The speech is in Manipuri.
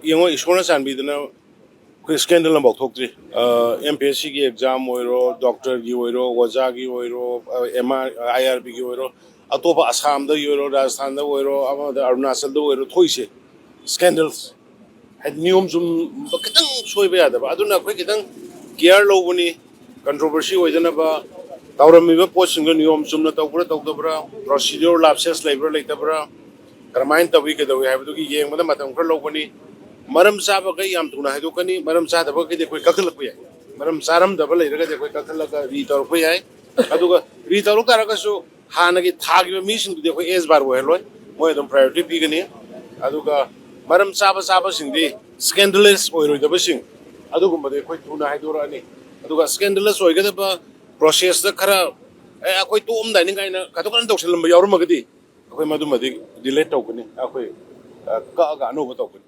यंगो इशोना चांबीदना कोई स्कैंडल न बौथोक्ट्री एमपीएससी की एग्जाम होइरो डॉक्टर की होइरो वजा की होइरो एमआर आईआरबी की होइरो अतोप असम दा होइरो राजस्थान दा होइरो अमदा अरुणाचल दा होइरो थोइसे स्कैंडल्स है नियम जुम कितंग सोइबे यादबा अदुना कोई कितंग केयर लौबनी कंट्रोवर्सी होइदनबा तौरमिबा पोस्टिंग नियम Yumna तौबरा तौदबरा procedure lapses labour लेतबरा करमाइन Tawi के दवे हाइबदुगी येंगबदा मतम खर लौबनी मरम चाब कई याम तुना है कनी मरम चादब कई कोई कखलप याय मरम चारम दब लेरगे कोई कखलक री तौरप याय अदुगा री तौरक तारगसु हानगी थागिबा मीसिंग कोई एज बार होयलोय मोय दम प्रायोरिटी पीगनी अदुगा मरम चाब चाब सिंगदी स्कैंडलस ओइरोइदबसिंग अदुगुमबदे कोई तुना है दोरानी अदुगा स्कैंडलस ओइगदबा प्रोसेस द खरा ए कोई तोम दाइनि गाइना कतोकन तौसलम यावरमगदी कोई मदुमदि डिलीट तौगनी कोई का अनोबा तौगनी